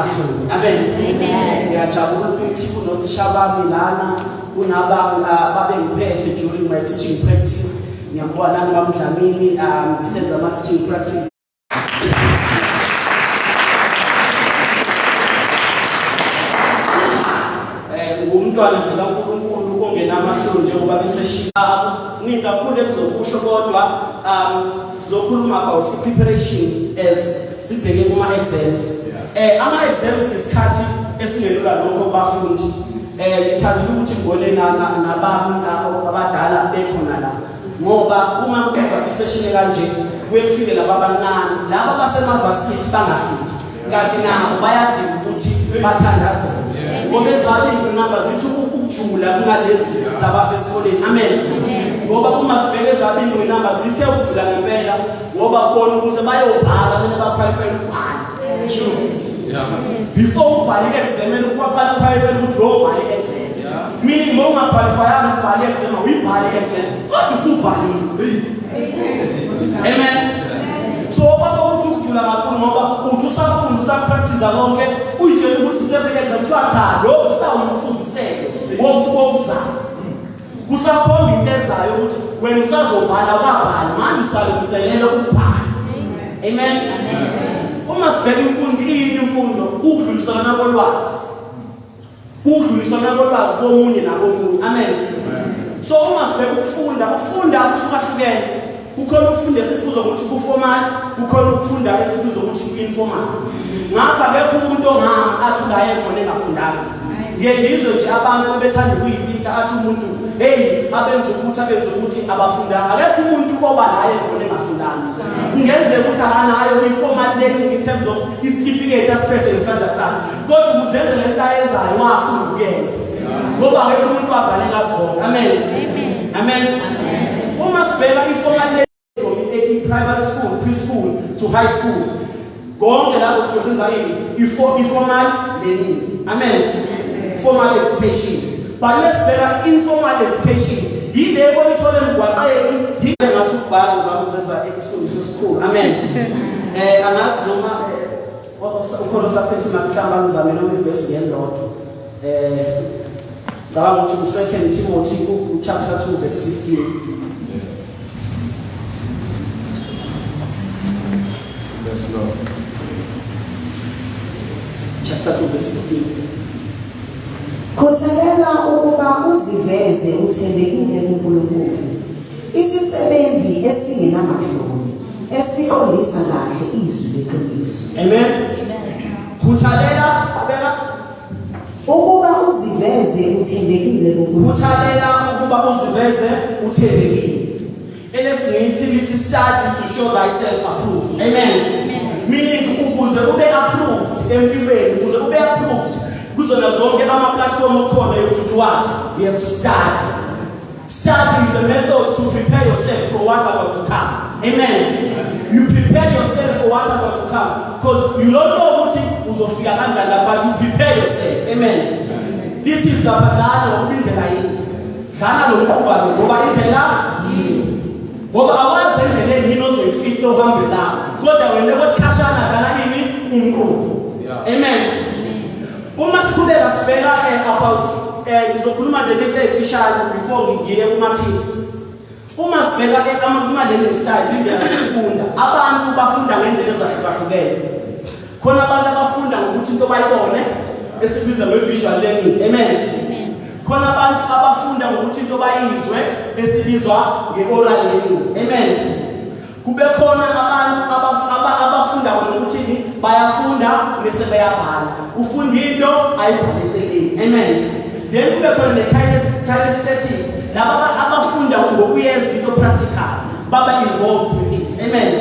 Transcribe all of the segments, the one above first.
namahloni. Amen. Ngiyajabula ukuthi kunoThisha bami lana kunabanga babengiphethe during my teaching practice. Ngiyabona wama2K Dhlamini ngisenza ama teaching practice. Ngumntwana nje kaNkulunkulu kongena amahloni njengoba beseshiya. Ngingakhule kuzokusho kodwa sizokhuluma about preparation as sibheke kuma exams. Ama exams isikhathi esingelula lokho bafundi. Ngithanda ukuthi ngibone nabami abadala bekhona la. Ngoba uma kubizwa isession kanje kuyefike laba abancane, laba basemavasithi bangafiki. Kanti nabo bayadinga ukuthi bathandazele. Ngoba ezabili inamba zithi ukujula kunalezi zabasesikoleni. Amen. Ngoba uma sibheke ezabili inamba zithi ukujula ngempela ngoba bona ukuze bayobhala bene baqualify ukubhala. Before ubhale exam uqala uqualify ukuthi ubhale exam. Meaning uma ungaqualify ukubhala exam uyibhale exam. Kodwa usubhalile. Amen. So baba uthi ukujula kakhulu ngoba uthi usafunda usapractice konke uyitshela ukuthi sebeke exam uthatha lo usawumfuziseke wokuza. Kusakhomba into ezayo ukuthi wena usazobhala kwabhala manje usalungiselela ukubhala. Amen. Uma sibheka imfundo ukudlulisana kolwazi. Ukudlulisana kolwazi komunye nakomunye. Amen. So uma sibheka ukufunda kuhlukahlukene. Kukhona ukufunda esikuzo ukuthi kuformal, kukhona ukufunda esikuzo ukuthi informal. Ngapha akekho umuntu ongama athi la yena engafundanga. Ngiyizwe nje abantu bethanda ukuyifika athi umuntu abenza ukuthi abafunda. Akekho umuntu oba la yena engafundanga. Kungenzeka ukuthi akanayo i-formal learning in terms of certificate asiphethe ngesandla sakhe. Kodwa ukuzenza lento ayenzayo wafunda ukuyenza. Ngoba akekho umuntu wazale ngazibona. Amen. Amen. Uma sibheka i-formal learning from primary school, preschool to high school. Konke lapho sizosenza i-formal learning. Amen. Formal education. But let's better informal education. Yile oyithola emgwaqeni yile ngathi ukubhala ngizama ukwenza exfundiswe school. Amen. Angazi noma ukhona osaphethe mhlawumbe ngizame noma ivesi ngendodwa. Ngicabanga ukuthi u2 Timothy chapter 2 verse 15. Yes, Lord. Chapter 2 verse 15. Khuthalela ukuba uziveze uthembekile kuNkulunkulu. Isisebenzi esingenamahloni, esiqondisa kahle izwi leqiniso. Amen. Khuthalela ukuba uziveze uthembekile kuNkulunkulu. Khuthalela ukuba uziveze uthembekile. Elesithi study to show thyself approved. Amen. Meaning ukuze ube approved empilweni, ukuze ube approved kuzona zonke ama platform okhona you have to do what? You have to study. Study is a method to prepare yourself for what's about to come. Amen. You prepare yourself for what's about to come because you don't know what uzofika kanjani but you prepare yourself. Amen. This is the badala obindlela yini. Dlana lo mkhuba lo ngoba indlela yini. Ngoba awazi endleleni yini ozoyifika uhambe la. Kodwa wena kwesikhashana dlala ini umqhubo. Amen. Uma sikhuleka sibheka about ngizokhuluma nje into efishali before ngiye kuma tips. Uma sibheka ama learning styles indlela yokufunda. Abantu bafunda ngendlela ezahlukahlukene. Khona abantu abafunda ngokuthi into bayibone esibiza nge-visual learning. Amen. Khona abantu abafunda ngokuthi into bayizwe esibizwa nge-oral learning. Amen. Kube khona abantu abafunda ngokuthi bayafunda bese bayabhala. Ufunda into ayibhalekeni. Amen. Then kube khona ne-kinesthetic. Laba abafunda ngokuyenza into practical. Baba involved with it. Amen.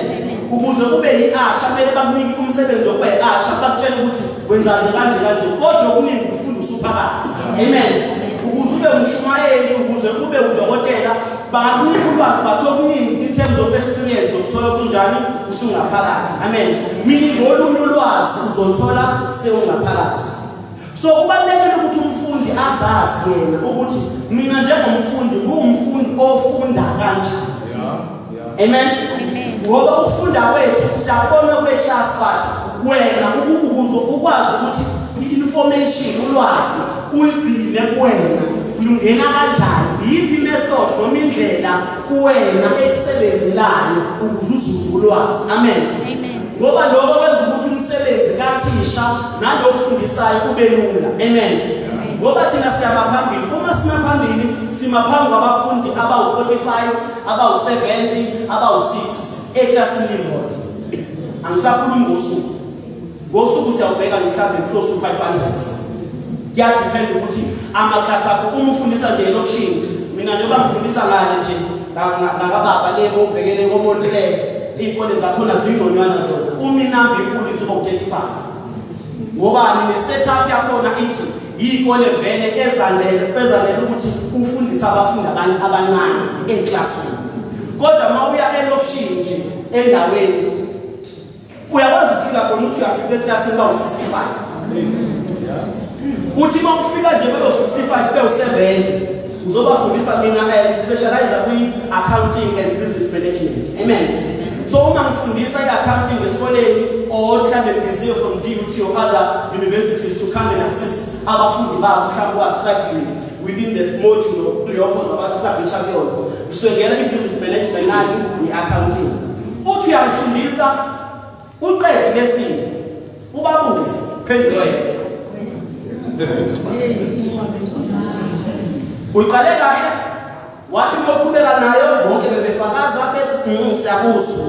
Ukuze kube yiasha kumele bakunike umsebenzi wokuba yiasha bakutshela ukuthi wenzani kanje kodwa okuningi ufunda usuphakathi. Amen. Ukuze ube umshumayeli, ukuze ube udokotela bakunika ulwazi batho okuningi in terms of experience ukuthola unjani usungaphakathi. Amen. Meaning ngolunye ulwazi uzothola sewungaphakathi. So kubalulekile ukuthi umfundi azazi yena ukuthi mina njengomfundi ngumfundi ofunda kanjani. Amen. Ngoba ukufunda kwethu siyabona kweclass but wena ukuze ukwazi ukuthi i-information ulwazi ulugcine kuwena lungena kanjani yiphi method noma indlela kuwena ekusebenzelayo ukuze uzuze ulwazi amen ngoba lokho kwenza ukuthi umsebenzi kaThisha nalokufundisayo ube lula amen ngoba thina siyaba phambili uma sima phambili sima phambi kwabafundi abawu45 abawu70 abawu6 eklasini imoto angisakhulumi ngosuku siyawubheka mhlawumbe close to 500 kuyadepend ukuthi amaklasi akho uma ufundisa nje elokishini mina njengoba ngifundisa ngale nje ngakababa lebo ubhekele komonileke iy'kole zakhona zingonywana zona uma inamba inkulu izoba u35 ngoba ne-setup yakhona ithi iy'kole vele ezanele ukuthi ufundise abafundi abancane eklasini kodwa uma uya elokishini nje endaweni uyakwazi ukufika khona ukuthi uyafika eklasini bawu65 uthi uma ufika nje bawu65 bawu70 uzobafundisa mina specialize kwi-accounting and business management amen so uma ngifundisa i-accounting esikoleni or mhlawumbe ngiziwe from DUT or other universities to come and assist abafundi babo mhlawumbe struggling within the module kuleyo course abasestablisha kuyona usengena i-business management nayo i-accounting uthi uyamfundisa uqede lesini ubabuze phendula uyiqale kahle wathi ukuqhubeka nayo bonke bebefakaza bethi siyakuzwa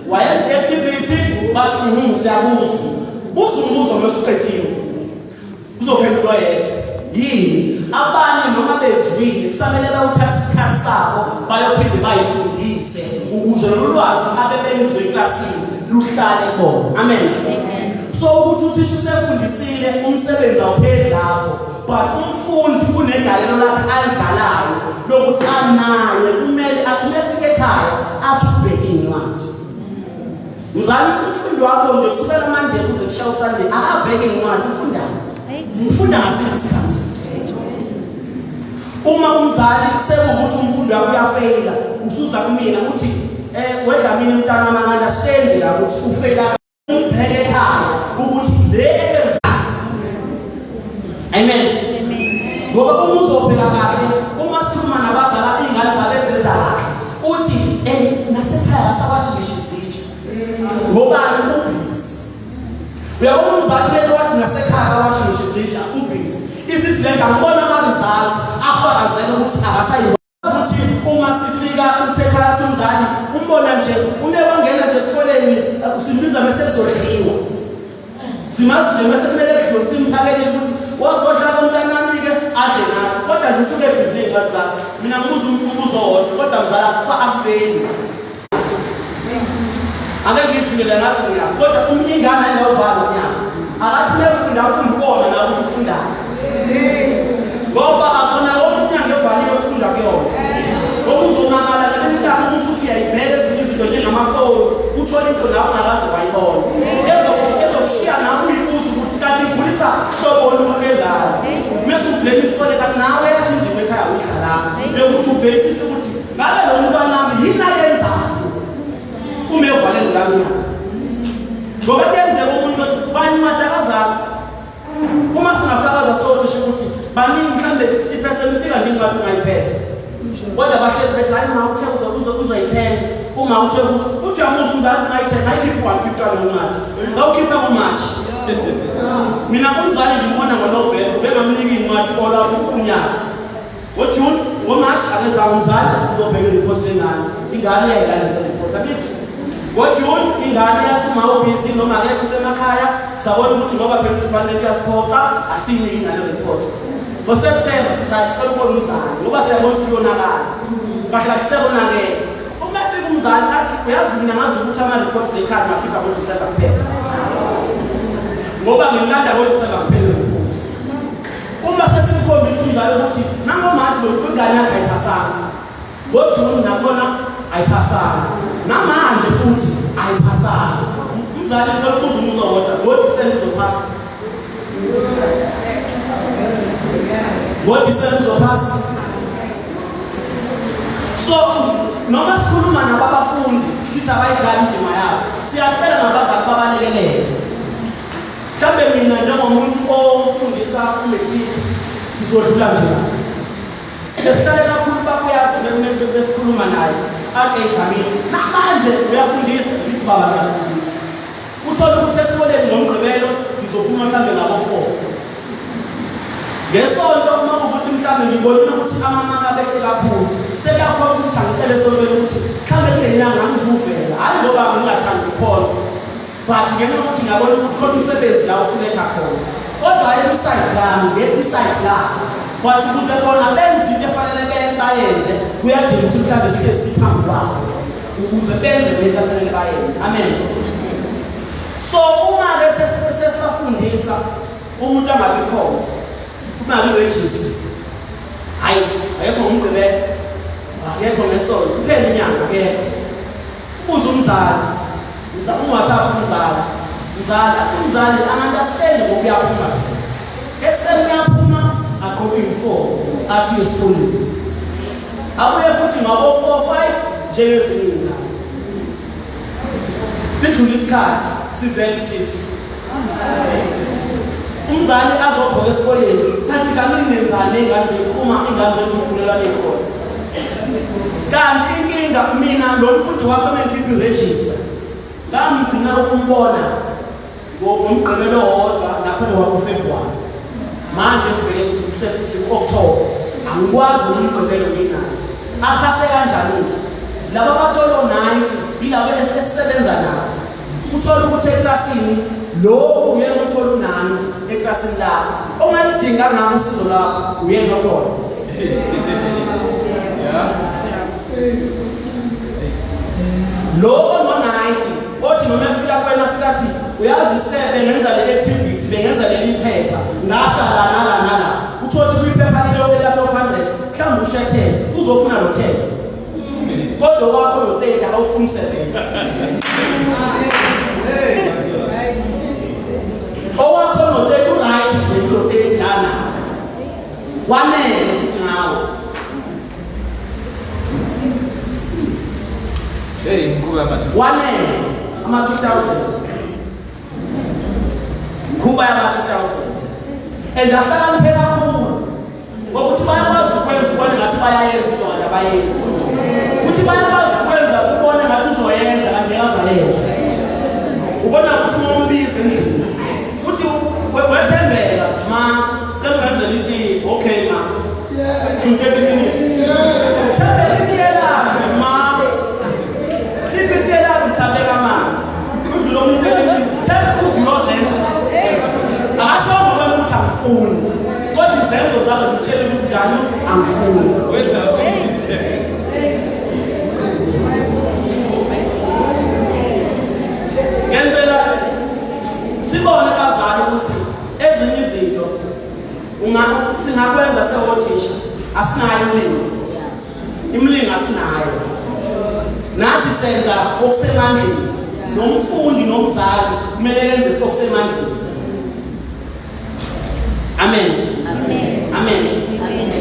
wayenza activity bathi siyakuzwa buza umbuzo mesuqedile uzophendulwa yedwa yini abanye noma bezwile kusamele bawuthatha isikhathi sabo bayophinde bayifundise ukuze lolwazi abebelizwe eklasini luhlale khona amen so ukuthi uThisha usefundisile umsebenzi awupheli lapho but umfundi kunegalelo lakhe alidlalayo lokuthi anaye kumele athi mefika ekhaya athi ubheke incwadi mzali umfundi wakho nje kusukela manje kuze kushaya uSunday akabheke incwadi ufunda ngasiphi isikhathi uma umzali sekuwukuthi umfundi wakho uyafeyila usuza kumina uthi wedlamini mntana ama-understand la ukuthi ufeyila ubheke ekhaya ukuthi le amen ngoba uma uzobheka kahle uma sikhuluma nabazala iy'ngane zabo ezenza kahle uthi nasekhaya sabashishi izitsha ngobani ubhizi uyabona umzali bethu wathi nasekhaya abashishi izitsha ubhizi isithi le ngambona ama-results afakazela ukuthi akasayi ukuthi uma sifika uthekhaya umzali umbona nje ume wangena nje esikoleni simbiza bese kuzodliwa simazi nje bese kumele kudliwe simphakele ukuthi wazodla komntanami-ke adle nathi kodwa nje usuke ebhizinisi ey'ncwadi zakhe mina ngibuza umbuzo wodwa kodwa mzala akufeni angeke ngiyidlulele ngazi ngiyami kodwa ingane engawuvala nyama akathi mefunda afunde ukona nabo ukuthi ufundayo ngoba akhona wonke umnyango evaliwe ufunda kuyona ngoba uzonakala kale mntana umusuthi uyayibheka ezinye izinto njengamafoni uthole into nawe ungakaze wayibona ezokushiya nawe uyibuza ukuthi kanti ikhulisa hlobo olungengayo mese ubheka isikole kanti nawe yakho indima ekhaya uyidlalanga yokuthi ubhekisise ukuthi ngabe lo mntwanami yini ayenzayo uma evalele kamnyama ngoba kuyenzeka umuntu othi bayincwadi akazazi uma singafakaza sothi ukuthi baningi mhlawumbe 60% ufika nje incwadi ungayiphethe kodwa bahlezi bethi hayi ma uthe uzoyithenga uma uthe ukuthi uthi uyamuza umzali athi ngayithenga ayikhiphe 150 ncwadi ngawukhipha kumatch mina umzali ngimona ngoNovember bengamnika incwadi olwathi unyaka ngoJune ngoMarch akeza umzali uzobheka i-report engane ingane yayilandela i-report abithi ngoJune ingane yathi uma ubhizi noma akekho usemakhaya sabona ukuthi ngoba phela ufanele uyasiphoqa asine ingane report ngoSeptember sisayicela ukubona umzali ngoba siyabona ukuthi uyonakala kahle kusekonakele uma fika umzali athi uyazi mina ngazi ukuthi ama-reports lekhaya makhipha ngoDisemba kuphela ngoba ngimlanda ngoDisemba kuphela report uma sesimkhombisa umzali ukuthi nangoMarch ingane yakhe ayiphasanga ngoJune nakhona ayiphasanga namanje futhi ayiphasanga umzali phela ubuza umuzo wodwa ngoDisemba uzophasa ngoDisemba uzophasa so noma sikhuluma nabo abafundi sithi abayidlali indima yabo siyacela nabazali babalekelele Mhlambe mina njengomuntu ofundisa umatric ngizodlula nje. Sesihlale kakhulu bakuyazi bekumele besikhuluma naye. Athi Dhlamini, manje uyafundisa ngithi baba ngiyafundisa. Uthola ukuthi esikoleni ngomgqibelo ngizophuma mhlambe ngabo 4. Ngesonto uma ukuthi mhlambe ngibonile ukuthi amamaka behle kakhulu. Sekuyakhona ukuthi angitshele sontweni ukuthi mhlambe kule nyanga ngizuvela. Hayi ngoba ngingathandi ukukhonza. But ngenxa yokuthi ngiyabona ukuthi khona umsebenzi la ufuneka khona. Kodwa hayi iside lami, ngeside la. But ukuze bona benze into efanele bayenze, kuyadinga ukuthi mhlambe sihlezi siphambi kwabo. Ukuze benze le nto efanele bayenze. Amen. So uma ke sesifundisa umuntu angabe khona, uma ngiregister. Hayi, ayekho umgqibelo. Ayekho ngesonto, kuphela inyanga ke. Uza umzali. WhatsApp umzali athi umzali angasele ngokuyaphuma ekseni uyaphuma aqoke uniform athi esikoleni abuye futhi ngabo 4-5 njengezinye ingane lidlula isikhathi sivele sisu umzali azobhoka esikoleni kanti Dhlamini nenzane ingane zethu uma ingane zethu zikhulelana ekhona kanti inkinga mina lo mfundi wakho mengikhipha iregister ngamgcina ukumbona ngomgqibelo wodwa nakhona wakuFebruary manje sibheke October angikwazi umgqibelo nginayo aphase kanjani laba bathola 90 ilabo esisebenza nabo uthola ukuthi eklasini lo uyena uthola 90 eklasini lakho ongalidinga ngamo usizo lakho uyena khona lo no 90 othi noma efika kwena afika athi uyazi isebe ngenza le activity bengenza leli phepha ngasha la uthothi kwiphepha lelo lelathi of 100 mhlawumbe ushethele uzofuna lo 10 kodwa wakho lo 30 awufuni 70 owakho no 30 right nje lo 30 lana wanele futhi ngawo Kuba bathu. Wanele ama 2000 kuba ya 2000 endahlala phela kakhulu ngokuthi bayakwazi ukwenza ubone ngathi bayayenza into ngathi abayenzi futhi bayakwazi ukwenza ubone ngathi uzoyenza kanti akazayenza ubona ukuthi umbize endlini futhi wethembeka ma cela wenze lithi okay ma give me minutes thembeka lithi yela ma lithi yela ngithabeka amanzi udlula umuntu themba uzozenza asho ngoba ukuthi angifuni kodwa izenzo zakhe zitshela ukuthi njani angifuni wedla ngenzela sibone bazali ukuthi ezinye izinto singakwenza seothisha asinayo imlingo asinayo nathi senza okusemandleni nomfundi nomzali kumele yenze okusemandleni. Amen. Amen. Amen. Amen.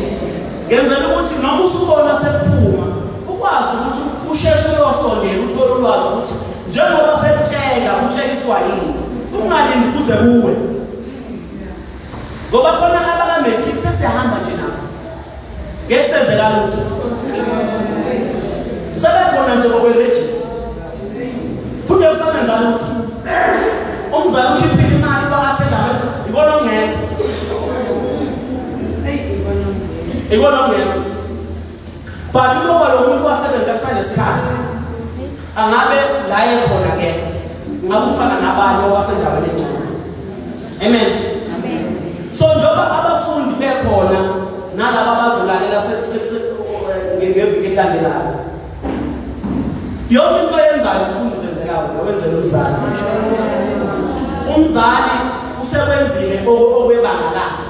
Ngenzela ukuthi noma usubona sekuphuma ukwazi ukuthi usheshe uyosondela uthole ulwazi ukuthi njengoba sekutshela utshekiswa yini ungalindi kuze uwe ngoba khona abaka matric sesihamba nje nabo ngeke senzeka lutho sebebona nje ngokweregister futhi usebenza lutho umzali ukhipha imali ba-attenda bathi ibona ongekho ibona ongekho but ngoba lo muntu wasebenza kusanesikhathi angabe la ekhona ke ngabe ufana nabanye owasendaweni encane. Amen. Amen. So njengoba abafundi bekhona nalabo abazolalela ngeviki elandelayo yonke into yenzayo umfundi usenzekayo wenzela umzali umzali usekwenzile okwebanga lakhe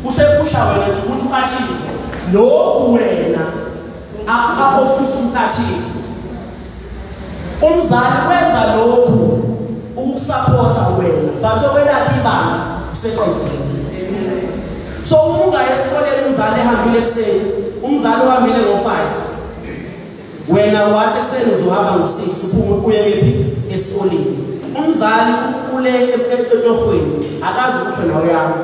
usephusha wena nje ukuthi uachieve lokhu wena akufisa uachieve umzali wenza lokhu ukusupporta wena but okwelakhe ibanga useqedile. So ungaye esikoleni umzali ehambile ekseni umzali uhambile ngo5 wena wathi ekseni uzohamba ngo6 uphuma uye kephi esikoleni umzali ule etohweni akazi ukuthi wena uyaphi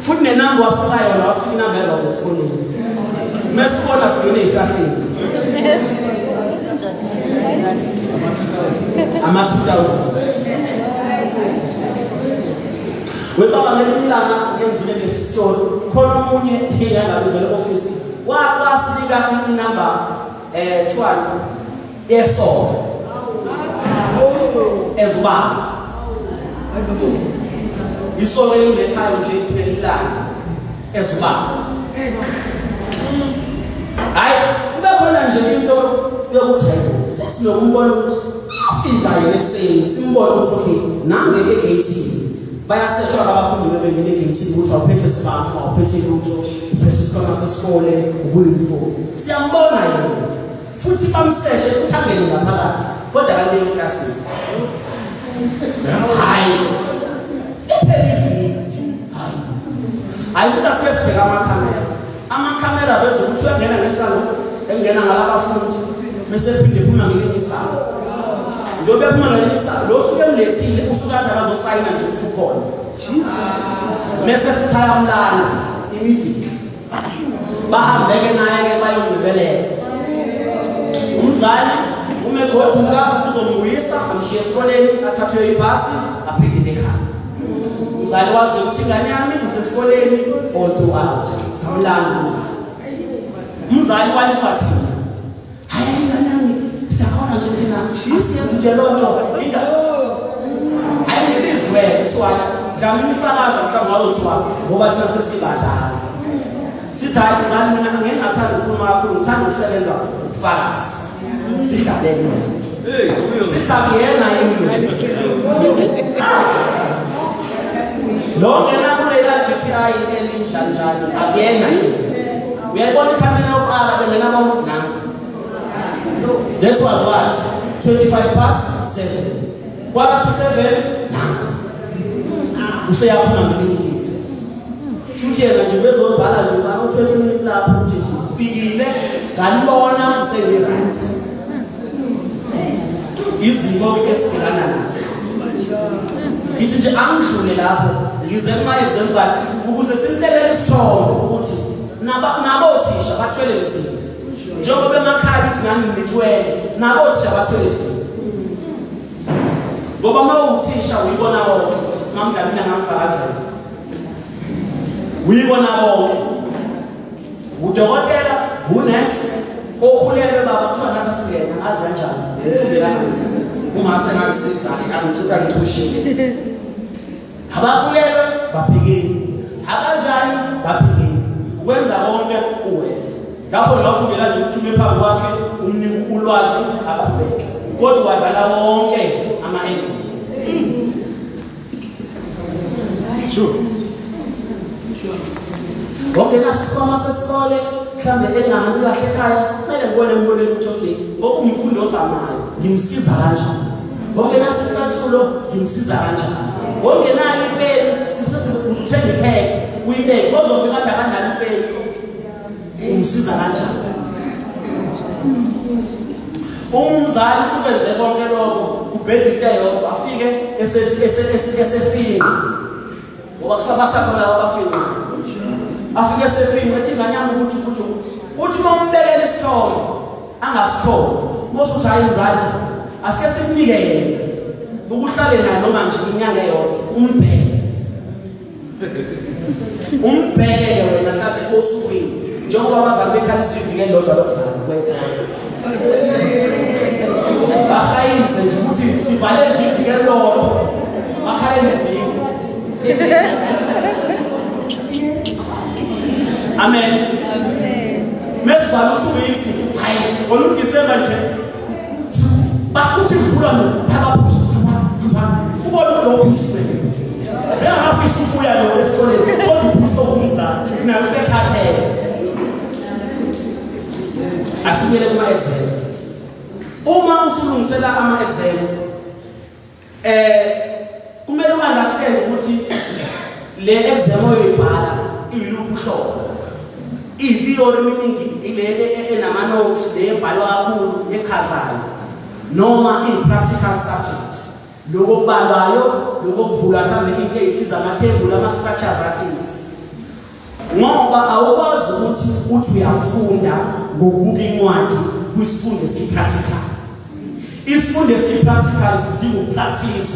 futhi nenamba wasuka yona wasika inamba yakho esikoleni mesifona singene ehlahleni ama 2000 webaba ngelilanga ngivule lesistori khona umunye engabizwa le-office wasika inamba 12 yesonto ezubaba isonto elethayo nje iphelelana ezubaba hayi kube khona nje into yokuthi sesinokumbona ukuthi afika yena ekuseni simbona ukuthi okay nange egate bayaseshwa abafundi bebengene egate ukuthi awuphethe isibhamu awuphethe lutho uphethe isikhwama sesikole ubuyuniform siyambona yena futhi bamseshe futhi angene ngaphakathi kodwa kangene eklasini hayi ephelivi hayi ayisho sesibheka amakhamera bese ukuthi uyangena ngesango engena ngalabafundi bese phinde phuma ngelinye isango njobe phuma ngelinye isango lo suke emlethile usuka athi akazosayina nje ukuthi ukhona Jesus bese futhi ayamlana immediately bahambeke naye bayongcibelela umzali umegoduka uzombuyisa amshiye esikoleni athathwe ibhasi aphinde ekhaya umzali wazi ukuthi ingane yami isesikoleni all throughout samlanga umzali waliswa thina hayi ingane yami siyakhona nje thina asiyenze nje lonto hayi ngelizwe kuthiwa Dhlamini fakaza mhlawumbe wawuthiwa ngoba thina sesibadala sithi hayi mina ngeke ngathanda ukukhuluma kakhulu ngithanda ukusebenza ukufakaza sidlalele sithi akuyena yini lo ngena kulela GTI elinjanjani akuyena yini uyayibona ikhamera yokuqala bengena bonke nami that was what 25 past 7 quarter to 7 useyaphuma ngelingithi futhi yena nje bezobhala nje bana 20 minutes lapho ukuthi fikile ngalibona sengiright izimo esibhekana nazo ngithi nje angidlule lapho ngize kuma-exam but ukuze simlelele isithombe ukuthi nabo othisha bathwele nzima njengoba emakhaya ithi nami ngithwele nabo othisha bathwele nzima ngoba uma uthisha uyibona wonke mamdlamini angamfakazela uyibona wonke udokotela unesi okhulelwe baba kuthiwa nathi singena azi kanjani ngifundela uma sengakusiza angithushise abakhulelwe babhekeni akanjani babhekeni ukwenza konke uwe lapho lafundela nje ukuthume phambi kwakhe umnika ulwazi aqhubeke kodwa wadlala wonke ama-enemy sure ngokungena sikhwama sesikole mhlambe engahambi kahle ekhaya kumele ngibone mbonele ukuthi okay ngoba umfundi ozamayo ngimsiza kanjani ngokungena sicathulo ngimsiza kanjani ngokungenani ipeni uzuthenga ipheke uyibeke kozofika athi akandani ipeni umsiza kanjani umzali sikwenze konke lokho kubheda into eyodwa afike esefini ngoba kusabasakhona abafini afike esefini ethi ingane yami ukuthi uthi uma umbekele isithombe angasithombe mosuthi hayi mzali asike simnike yena ukuhlale naye noma nje inyanga eyodwa umbheke wena mhlawumbe osukwini njengoba abazali bekhalisa ivikele lodwa lokuzala kwekhaya bahayinze nje ukuthi sivale nje ivikele lodwa makhale nezimo amen mesivale 2 weeks hayi oluDisemba nje bakuthi vula phakaphusha ubona lo umshwe engafisa ukuya lo esikoleni kodwa uphusha umzana nayo sekhathele asibele kuma-exam uma usulungisela ama-exam kumele u-understand ukuthi le exam oyoyibhala iyiluphi uhlobo i-theory meaning ile enama-notes le ebhalwa kakhulu echazayo noma i-practical subject. Lokho kubalayo, lokho kuvula mhlambe into ezithiza amathebula ama-structures athize. Ngoba awukwazi ukuthi uyafunda ngokubuka incwadi kwisifundo esipractical. Isifundo esipractical sidinga ukupractice.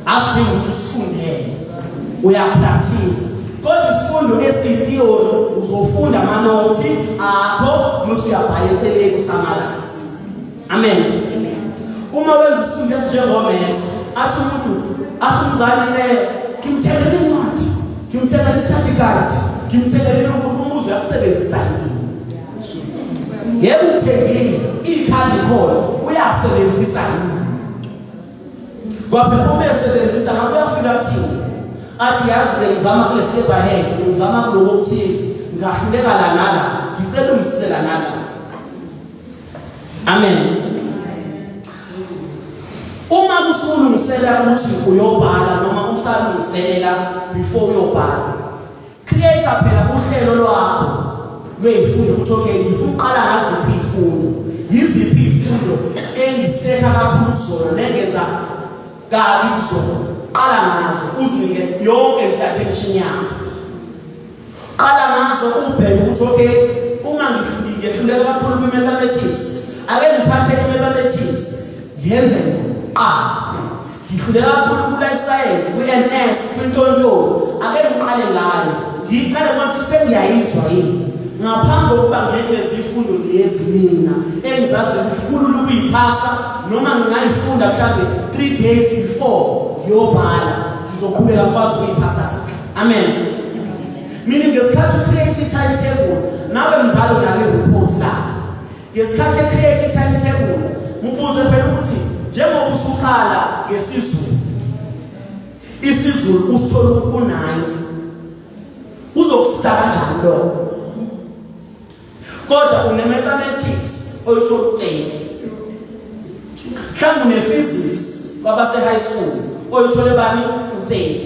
Asidingi ukuthi usifundele. Uyapractice. Kodwa isifundo esitheory uzofunda amanothi akho mase uyabhala eceleni kusummarize. Amen. Uma wenza isifundo esinjengomaths, athi umzali ngimthelele incwadi, ngimthelele study guide, ngimthelele ukuthi umuzi uyasebenzisa yini. Yebo uthengile ikhadi khona uyasebenzisa yini. Kwaphela uma esebenzisa ngabe uyafika kuthini. Athi yazi ngizama kule step ahead, ngizama kuloko okuthize, ngahluleka la nala, ngicela ungisizela nala. Amen. Uma kusulungisela ukuthi uyobhala noma usalungiselela before uyobhala, create phela uhlelo lwakho lwezifundo ukuthi okay ngifuna uqala ngaziphi izifundo, yiziphi izifundo engisetha kakhulu kuzona nengenza kabi kuzona. Qala ngazo uzinike yonke nje attention yakho. Qala ngazo ubheke ukuthi okay uma ngifundela kakhulu kwi-mathematics, ake ngithathe i-mathematics yenze ngifundela kakhulu ku-life science, kwi-NS, kwintonto, ake ngiqale ngayo. Ngiqale ukuthi sengiyayizwa yini ngaphambi kokuba ngenze izifundo lezi mina engizazi ukuthi kulula ukuyiphasa noma ngingayifunda mhlambe 3 days before ngiyobhala ngizoqhubeka kwazi ukuyiphasa. Amen. Mina ngesikhathi ucreate timetable nawe mzalo nale report lakho. Ngesikhathi ucreate timetable ubuze phela ukuthi njengoba usuqala ngesizulu, isizulu usithola ku-90 uzokusiza kanjani lo? Kodwa une-mathematics oyithola ku-30, mhlawumbe une-physics kwabase high school oyithole bani ku-30.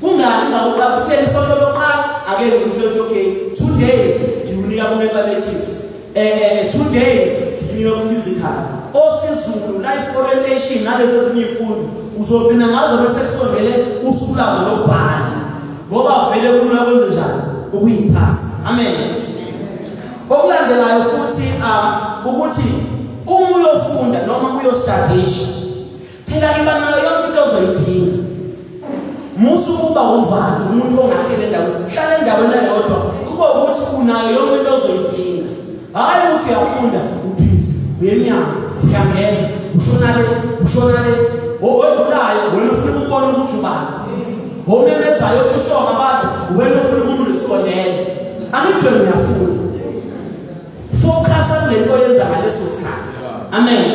Kungani ngawuqaphela isonto loqala ake ngifike okay 2 days ngiunika ku-mathematics, 2 days ngiunika ku-physical. Osizulu life orientation nalezi ezinye izifundo uzogcina ngazo bese kusondele usuku lazo lokubhala ngoba vele kulula kwenze njani ukuyiphasa. Amen. Okulandelayo futhi ukuthi uma uyofunda noma uyostudisha phela iba nayo yonke into ozoyidinga. Musu kuba uvalo umuntu ongahlele endaweni, hlala endaweni eyodwa kuba ukuthi unayo yonke into ozoyidinga. Hayi ukuthi uyafunda ubhizi uyemnyama uyangena ushonale odlulayo wena ufuna ukubona ukuthi ubani, omemezayo oshushoka abantu wena ufuna umuntu lesibonele. Angithi wena uyafunda, focus on le nto yenza ngaleso sikhathi. Amen.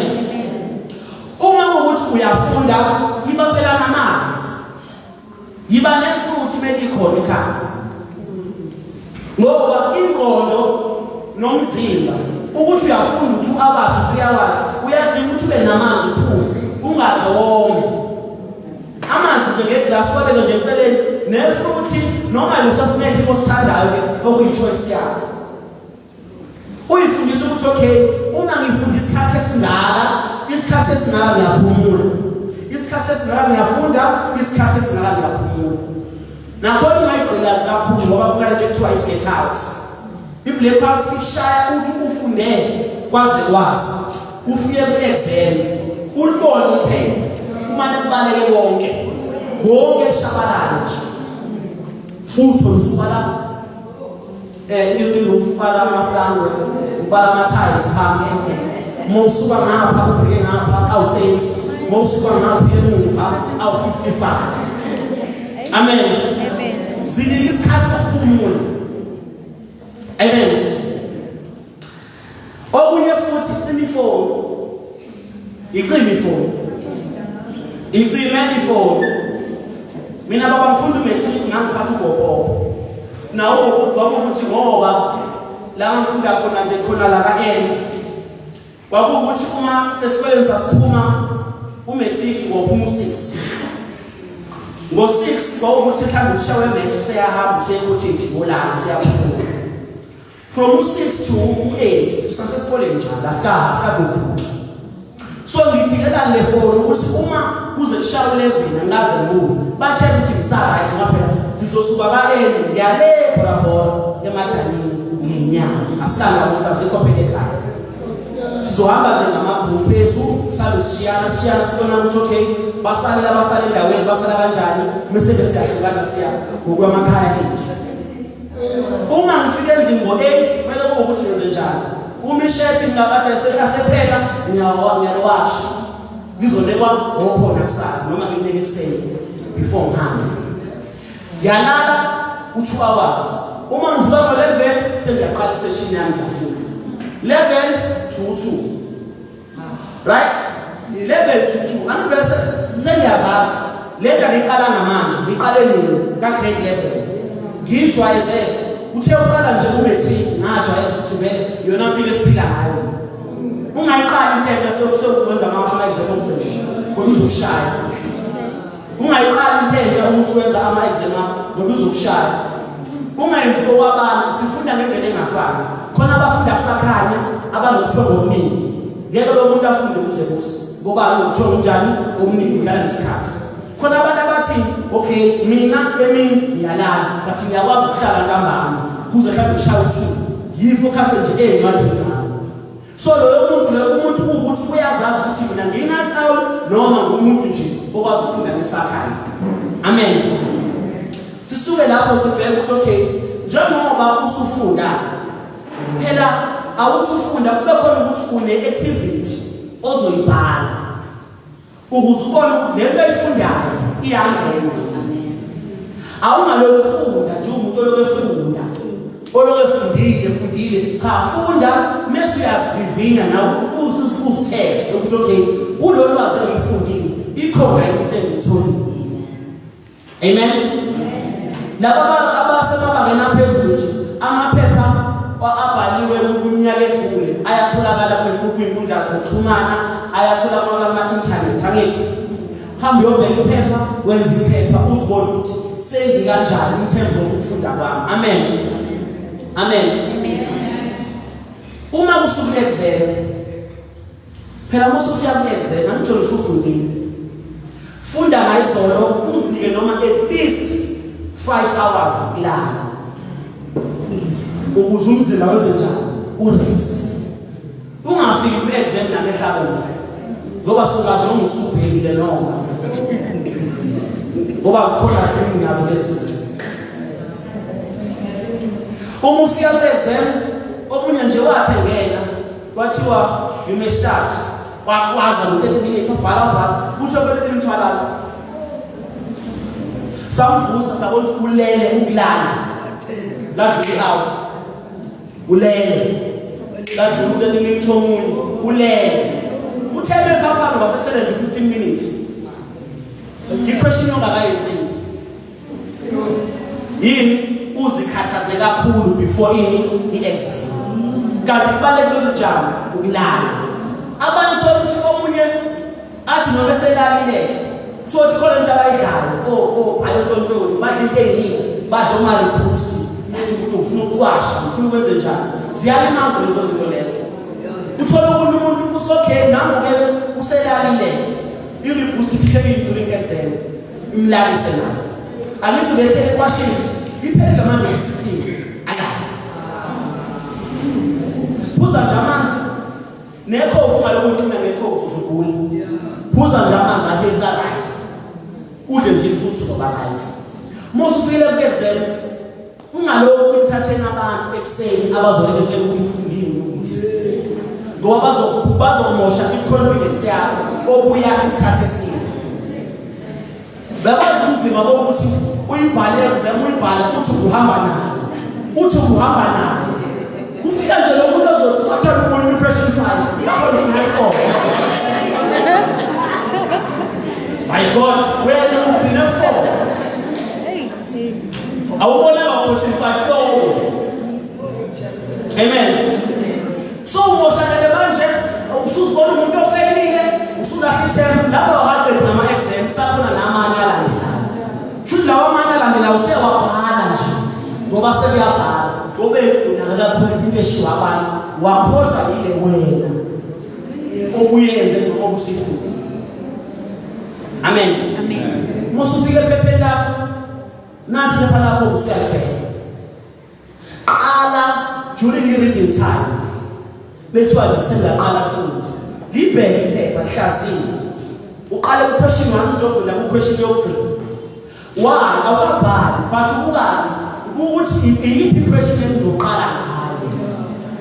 Uma ukuthi uyafunda yiba phela namanzi, yiba nefruit medical ekhaya, ngoba ingqondo nomzimba ukuthi uyafunda 2 hours 3 hours uyadinga ukuthi ube namanzi uphuze ungaze wome. Amanzi ngeglass kwabe nje emceleni nefruit noma leso snack osithandayo okuyi-choice yakho. Uyifundisa ukuthi okay uma ngifunda isikhathi esingaka ngiyaphumula, isikhathi esingaka ngiyafunda, isikhathi esingaka ngiyaphumula. Nakhona ungayigqilazi kakhulu ngoba kunale kuthiwa i-blackout. I-blackout ishaya ukuthi ufundele kwaze kwazi ufike ku-exam ulibone kuphela kumane kubaleke konke eshabalala nje utho usubala ufala amaplango ufala ama-tiles phambi mawusuka ngapha ubheke ngapha awu-30 mawusuka ngapha emuva awu-55. Amen. Zinika isikhathi sokuphumula. Amen. Okunye futhi icime ifoni. Mina baba mfunda umatric ngangiphatha ugogo. Nawo ukuthi ngoba la ngifunda khona nje khona la ka-end kwakuwukuthi uma esikoleni sasiphuma umatric ngophuma u6. Ngo6 kwawukuthi mhlawumbe ushawe emetho useyahamba useyekottage ngolala useyaphumula. From u6 to u8 sisasesikoleni njalo asikagoduki. So ngidikela le phone ukuthi uma kuze kushaya 11 angaze ngibuye batshela ukuthi ngisaright ngaphela ngizosuka kaeni ngiyale Bora emadanini ngenyanga asala umuntu azikhophele ekhaya sizohamba ke namagroup ethu sabe sishiyana sibona ukuthi okay basale endaweni basala kanjani bese siyahlukana siya ngokwamakhaya ethu. Uma ngifike endlini ngo8 kumele kube ukuthi ngenze njani. Uma ishethi ngakade sephela ngiyawasha ngizolekwa ngokhona kusasa noma ngiyeke ekuseni before ngihamba. Ngiyalala u2 hours. Uma ngivuka ngo11 sengiyaqala isession yami ngafunda 11 to 2 right 11 to 2 angibese sengiyazazi lento ngiqala ngamanje ngiqale nini ka grade 11 ngijwayeze uthe uqala nje ku-matric ngajwayeza ukuthi vele yona impilo esiphila ngayo ungayiqali into entsha sekwenza ama-exam omthetho ngoba uzokushaya ungayiqali into entsha uma usuwenza ama-exam ngoba uzokushaya ungayenzi kokwabana sifunda ngendlela engafani khona abafunda kusakhanya abanokuthonga okuningi ngeke lo muntu afunde kuze kusi ngoba anokuthonga njani okuningi udlala ngesikhathi. Khona abantu abathi okay mina emini ngiyalala but ngiyakwazi ukuhlala ntambama kuze mhlawumbe ngishaya 2 yifocus nje ey'ncwadini zami. So loyo muntu ukuthi uyazazi ukuthi mina ngiyinathi out noma ngumuntu nje okwazi ukufunda ngesakhanya. Amen. Sisuke lapho sibheke ukuthi okay njengoba usufunda phela awuthi ufunda kube khona ukuthi une-activity ozoyibhala ukuze ubone ukuthi lento oyifundayo iyangena. Awungaloku funda nje umuntu olokefundile cha funda mase uyasivivinya nawe uzitest ukuthi okay kulolu lwazi engilifundile ikhona into engiyitholile. Amen. Laba abasemabangeni aphezulu nje amaphepha abhaliwe kuminyaka edlule ayatholakala kwinkundla zokuxhumana ayatholakala ama-internet angithi hambe uyobheka iphepha wenza iphepha uzibone ukuthi sengi kanjani in terms of ukufunda kwami. Amen. Uma kusuka exam phela musufika ku-exam angithole usufundile funda ngayizolo uzinike noma at least 5 hours ukulala ukuze umzimba wenze njani urest ungafiki ku-exam namehlaba ngoba sungazi noma usubhekile noma ngoba zikhona ziningi nazo lezi zinto. Uma ufika ku-exam omunye nje wathengela kwathiwa you may start wakwaza ngo-30 minutes ubhala uthi okwelele imthwalala samvusa sabona ukuthi ulele ukulala ladlula ihawu ulele ladlula u-30 minutes omunye ulele uthele phaphana wasekusele nje 15 minutes i-question ongakayenzini yini uzikhathaze kakhulu before i-exam kanti kubalulekile ukujama ukulala. Abantu sokuthi omunye athi noma eselalileke sothi khona into abayidlayo ayotontoni badla into eyiningi badla oma-repoost athi ukuthi ufuna ukuqwasha ufuna ukwenze njani ziyalimaza lezo zinto lezo. Uthole ukuthi umuntu usokay nangoke uselalileke i-repoost iphike during exam imlalise nayo angithi ubehlele eqwashini iphele ngamanje nge-16 alala phuza nje amanzi nekhofu ngalokuthi nekhofu uzugula phuza nje amanzi aheka right udle nje futhi uzoba right. Musufile ku-exam ungaloku entertain abantu ekuseni abazoleke nje ukuthi ufundile ukuthi ngoba bazomosha i-confidence yakho obuya isikhathi eside. Babazi umzima bokuthi uyibhale exam uyibhale uthi uhamba nayo kufika nje lo muntu ozothi wathatha ukubona impression 5 yabona ku-4 my God where do you pin 4 awubona question 5 no. Amen. So umoshakele manje usuzibona umuntu ofeyilile usulahla ithemba lapho wakaqeda nama-exam sakhona namanye alandelayo shuthi lawo amanye alandelayo usewabhala nje ngoba sekuyabhala ngoba udinaka kakhulu into eshiwa abantu wakhohlwa yile wena obuyenze ngoba usifunde. Amen. Amen. Musufike ephepheni lakho, nathi iphepha lakho usuyabheka. Qala during i-reading time. Bethiwa nje sengaqala ukufunda. Libheke iphepha lihlazile. Uqale ku-question 1 uzogcina ku-question yokugcina. Why? Awukabhali, but ukubali ukuthi iyiphi i-question uzoqala ngayo.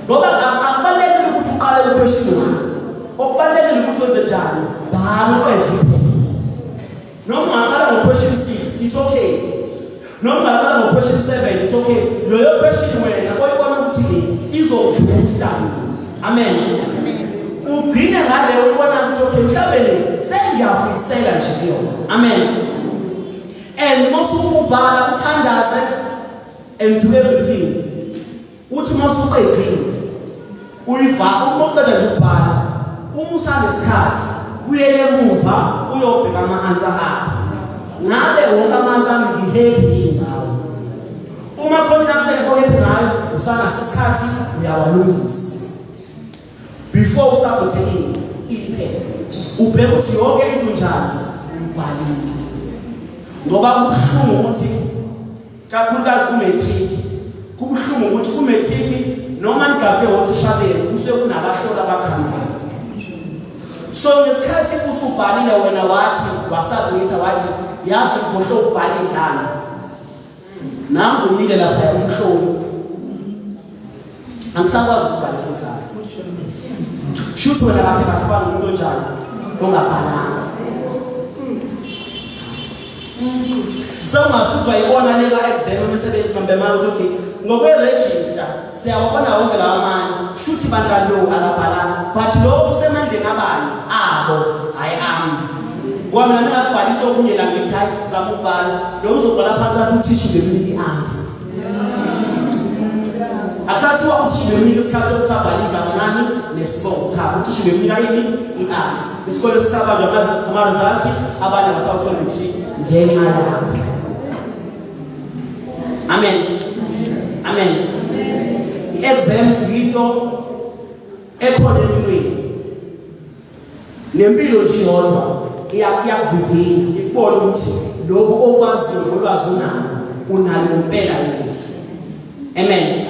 Ngoba akubalulekile ukuthi uqale ku-question 1. Okubalulekile ukuthi wenze njani? Bhala uqede iphepha. Noma ungaqala ngo-question 6, it's okay. Noma ungaqala ngo-question 7, it's okay. Leyo question wena oyibona ukuthi izoboosta. Amen. Ugcine ngaleyo ubona ukuthi okay mhlawumbe sengiyafisela nje kuyona. Amen. And masubhala uthandaze and do everything. Uthi masuqedile uyiva umoqeda ukubhala umusa nesikhathi uyele emuva uyobheka ama-answer akho. Ngabe wonke ama-answer ngihappy ngawo. Uma khona i-answer ohappy ngayo usanasesikhathi uyawalungisa. Before usabothe iphepha ubheka ukuthi yonke into njani uyibhalile. Ngoba kubuhlungu ukuthi kakhulukazi ku-matric kubuhlungu ukuthi ku-matric noma nigade wothisha benu kusuke kunabahlola abakhambayo. So ngesikhathi usubhalile wena wathi wasubmit wathi yazi ngohlo ukubhala igama nami ngumile lapha umhloli angisakwazi ukubhalisa igama. Shoot wena kahle kakufana umuntu onjani ongabhalanga. Sawungasizwa yibona lela exam emsebenzi kambe manje ukuthi okay ngokwe-register siyawabona wonke lawa manje shuthi bandla lo akabhalanga but lo usemandleni abani abo I am. Ngoba mina ngingabhalisa okunye la ngithi hayi zama ukubhala lo uzobhala phansi athi uThisha ngemini i-answer. Akasathiwa uThisha ngemini isikhathi sokuthi abhale igama nami nesibongo cha uThisha ngemini yini i-answer. Isikole sisabanjwa ama-result abanye basawuthola ukuthi ngenxa yakho. Amen. Amen. I-exam yinto ekhona empilweni. Nempilo nje yodwa iyakuvivina ikubona ukuthi lokho okwaziyo olwazi unalo impela yini. Amen.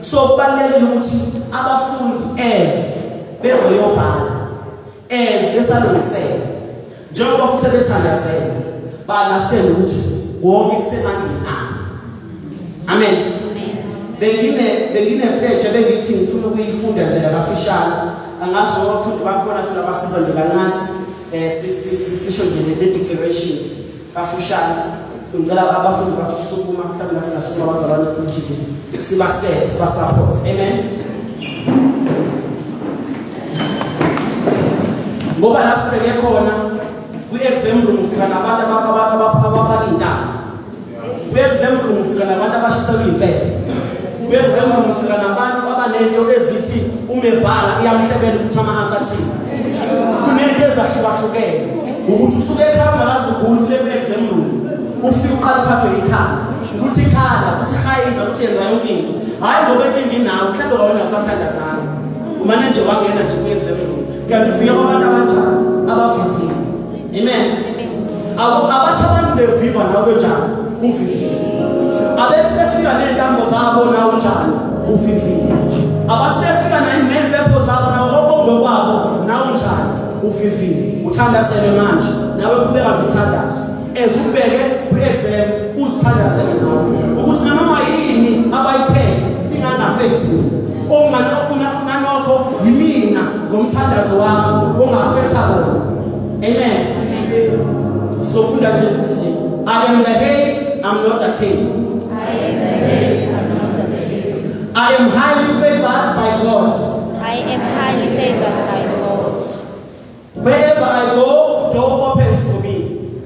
So kubalulekile ukuthi abafundi bezoyobhala besalungisela njengoba futhi bethandazela ba-understand ukuthi wonke kusemandleni abo. Amen. Bengine pledge bengithi ngifuna ukuyifunda nje labafishane angazi ngoba abafundi bakhona silabasiza nje kancane sisho nje le-declaration kafushane ngicela abafundi bathi kusukuma mhlawumbe nasingasukuma abazalwane ukuthi siba-support. Amen. Ngoba la sibeke khona kwi-exam room ufika nabantu abafaka intamo. Kwi-exam room ufika nabantu abashiselwe impela. Kwi-exam room ufika nabantu abanento ezithi umebhala iyamhlebela ukuthi ama-answer athini. Kunento ezahlukahlukene ukuthi usuke ekhaya ungazi ugula ufike kwi-exam room ufike uqala uphathwe ikhanda uthi khala uthi hayiza uthi yenza yonke into hhayi ngoba inkinga inawo mhlawumbe wawena usathandazana umane nje wangena nje kwi-exam room kanti ufike kwabantu abanjani abavivile. Amen. Abathi abantu beviva nawe benjani uvivile. Abethi befika ney'ntambo zabo nawe njani uvivile. Abathi befika ney'mpepho zabo nawe ngokwabo nawe njani uvivile. Uthandazele manje nawe qhubeka ngokuthandaza ezubheke kwi-exam uzithandazele nawe ukuthi nanoma yini abayiphethe ingangafethi nanokho yimina ngomthandazo wami onga-affecta bona. Amen. Sofunda nje futhi nje I am the head, I'm not the tail. I am the head, I'm not the tail. I am highly favored by God. I am highly favored by God. Wherever I go, door opens for me.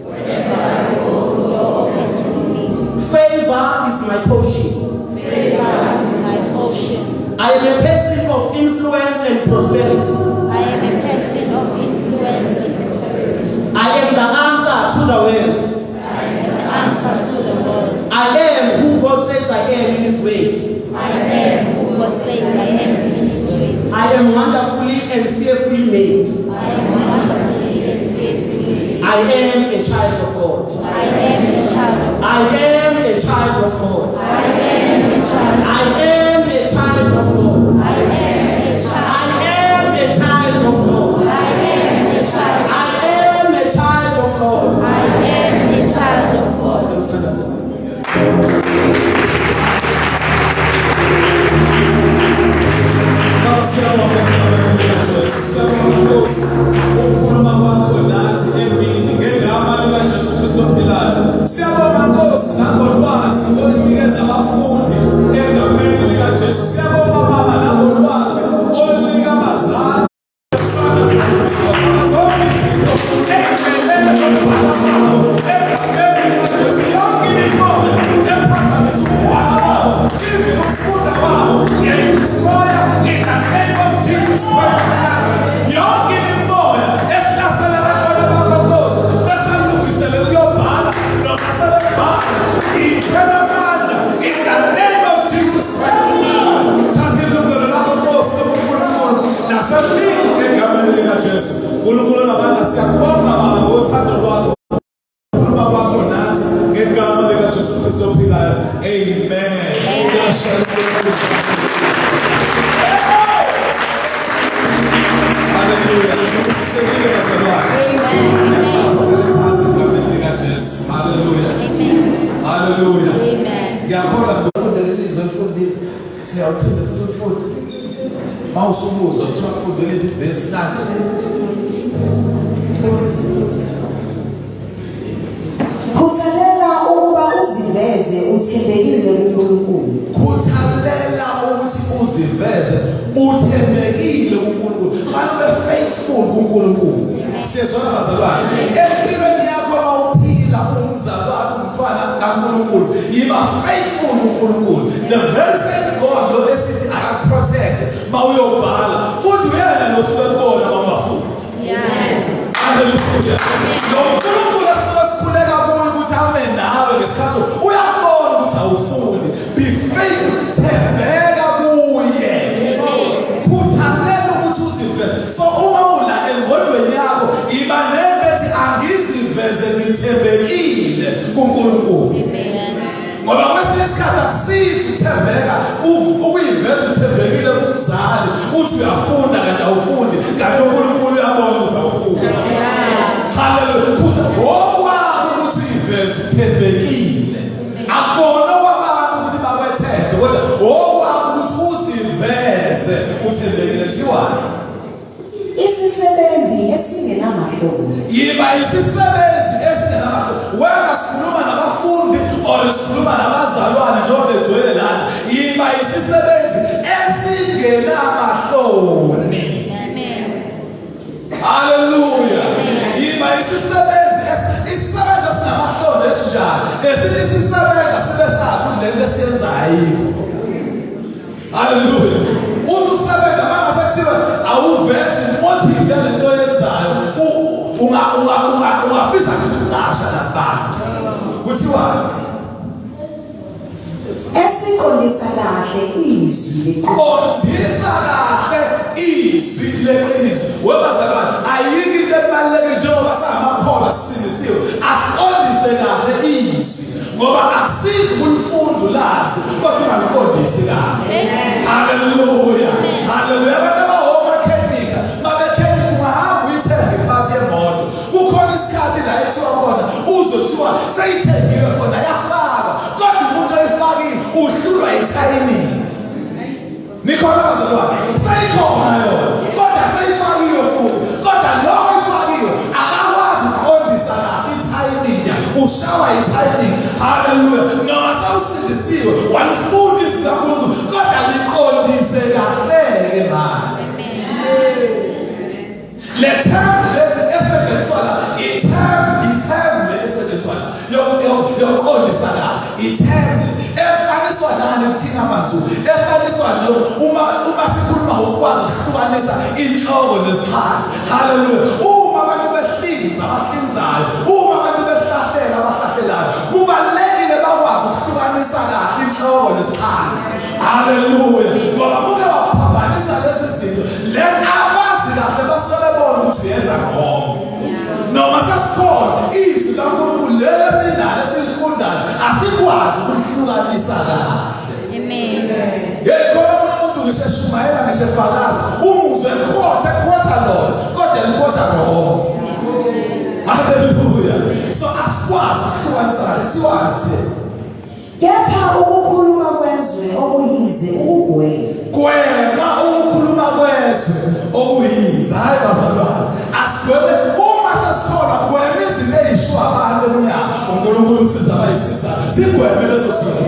Wherever I go, door opens for me. Favor is my portion. Favor is my portion. I am a person of influence and prosperity. I am a person of influence and prosperity. I am the answer to the world. I am the answer to the world. I am who God says I am in His word. I am who God says I am in His way. I am wonderfully and fearfully made. I am I am a child of God. I am a child of God. I am a child of God. I am a child of God. I am a child of God. I am a child. I am a child of God. I am a child. I am a child of God. I am a child of God. Siyabonga Nkosi nangolwazi olunikeza abafundi egameni lika Jesu. Siyabonga Baba nangolwazi olunika abazali. Khuthalela ukuba uziveze uthembekile kuNkulunkulu. Khuthalela ukuthi uziveze uthembekile kuNkulunkulu. Fanele ube faithful kuNkulunkulu. Siyezwana bazalwane. Empilweni yakho mawuphila umzalwane umntwana kaNkulunkulu. Yiba faithful kuNkulunkulu. The very same God lo esithi akaprotect mawuyobhala. Futhi uyena nosuke kubona mawungafuni. Yes. Hallelujah. Unkulunkulu asikhuleka kuye ukuthi ame nawe ngesikhathi uyabona ukuthi awufuni. Be faithful, thembeka kuye. Khuthalela ukuthi uziveze. So uma ula engqondweni yakho iba nebethi angiziveze ngithembekile kuNkulunkulu. Ngoba kwesinye isikhathi akusizi uthembeka ukuyiveza uthembekile kumzali uthi uyafunda kanti awufundi kanti uNkulunkulu uyabona ukuthi awufundi. Hallelujah. Okwakho ukuthi uyiveze uthembekile. Akubona okwabantu ukuthi bakwethembe kodwa okwakho ukuthi uziveze uthembekile kuthiwa Isisebenzi esingenamahloni. yiba isisebenzi esingenamahloni. Wena sikhuluma nabafundi or sikhuluma nabazalwane njengoba begcwele lana. Yiba isisebenzi esingenamahloni. Hallelujah. Yiba isisebenzi esinamahloni esinjani. Esithi isisebenzi sibe sazi lento esiyenzayo. Hallelujah. Uthi usebenza mangasethiwe awuvezi motive lento oyenzayo. Ungafisa ukuqasha labantu. Kuthiwa Esiqondisa kahle izwi leqiniso. qondisa kahle izwi leqiniso. Webazalwane ayikho into ebalulekile njengoba singamakhona sisinisiwe. Asiqondise kahle izwi ngoba akusizi kulifunda ulazi kodwa ungaliqondisi kahle. Hallelujah. Hallelujah. Abantu abahomekhenika babekhenika ungahamba uyithenga iphathi yemoto. Kukhona isikhathi la ethiwa khona uzothiwa seyithengiwe khona yafaka kodwa umuntu oyifakile uhlulwa i-timing. Nikhona bazalwane seyikhona yona kodwa seyifakiwe futhi kodwa lo oyifakiwe akakwazi ukuqondisa kahle i-timing ushawa i-timing. Hallelujah. Noma sawusindisiwe walifundisa kakhulu kodwa liqondise kahle-ke manje. Le term esetshenziswa la i-term esetshenziswa yokuqondisa la i-term efaniswa nani kuthina amazulu efaniswa uma sikhuluma ngokwazi ukuhlukanisa inhloko nezikhali. Hallelujah. Uma abantu behlinza abahlinzayo, uma abantu behlahlela abahlahlelayo, kubalulekile bakwazi ukuhlukanisa kahle inhloko nezikhali. Hallelujah. Ngoba buke waphambanisa lezi zinto le abazi kahle basuke bebona ukuthi uyenza ngqo. Noma sasikhona sikwazi ukuhlukanisa kahle. Amen. Khona umuntu ngisho eshumayela ngisho efakaza umuzwe ekhotha Lord kodwa ekhotha wrong. Hallelujah. So asikwazi ukuhlukanisa kahle thiwazi. Kepha ukukhuluma kwezwe okuyize ukugwema. Ukukhuluma kwezwe okuyize hayi bazalwane. Asigweme uma sesithola gwema izinto ezishwa abantu eminyaka uNkulunkulu usiza abayisiza. Sigweme lezo zinto.